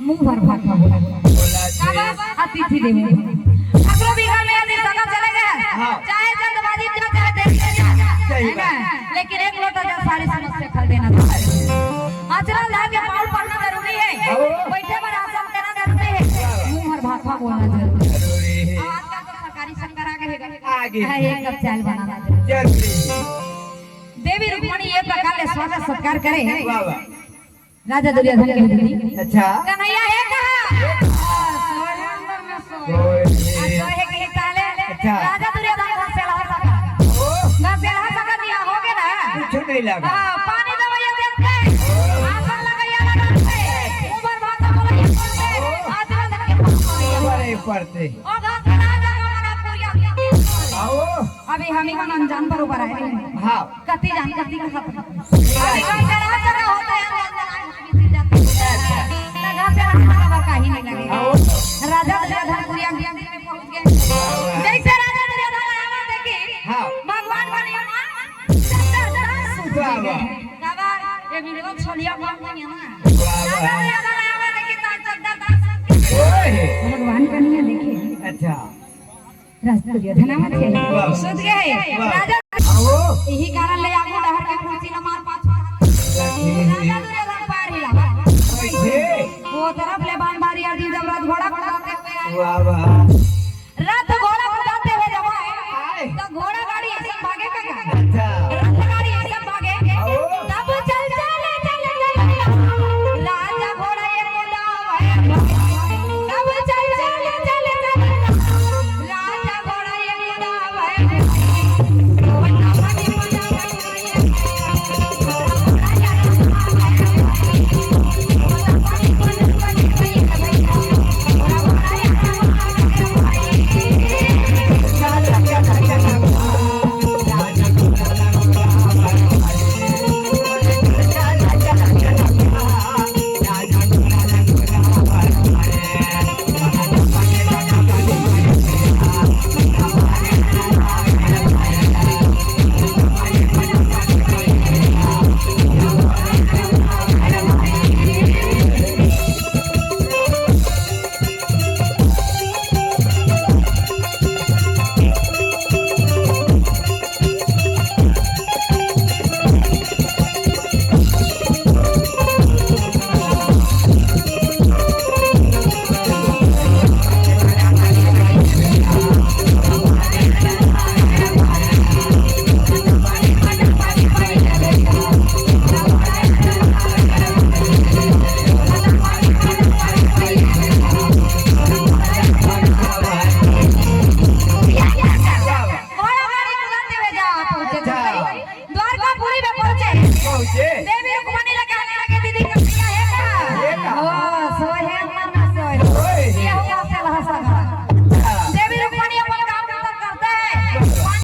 मुंह भर भाग बोला अतिथि देवे अगलो बीघा में आदि सगा चले गए चाहे जल्दबाजी चाहे देख है ना लेकिन एक लोटा जल सारी समस्या खल देना था आचरण ला के पाउल पढ़ना जरूरी है बैठे पर आसन करना जरूरी है मुंह भर भाग बोलना जरूरी है आज का तो सरकारी संकर आगे है एक कप चाय बनाना जरूरी देवी रुक्मणी ये प्रकार ले स्वागत सत्कार करे राजा दुर्योधन के दीदी अच्छा कन्हैया है कहां सोहे के ताले अच्छा राजा दुर्योधन का सेला सका ना सेला सका दिया हो गया ना कुछ नहीं लगा हां पानी दवाइया देख के आसन लगाया लगा के ऊपर भात बोले आचरण के बड़े पड़ते ओ घास राजा मना पूरिया आओ अभी हम ही मन अनजान पर ऊपर आए हां कति जान कति का खत्म अभी कोई तरह तरह होता है ही नहीं लगे राजा दुर्योधन में पहुंच गए जैसे राजा दुर्योधन आया देखे भगवान बने बाबा ये वीडियो छोलिया बात नहीं है ना राजा दुर्योधन आया देखे भगवान कन्हैया देखे अच्छा राजा दुर्योधन मत के सुध गए राजा यही कारण ले आगू डहर के कुर्सी न मार पाछ राजा दुर्योधन पार हिला वो तरफ ले बान बारी अर्जुन जब रात घोड़ा खड़ा करके वाह वाह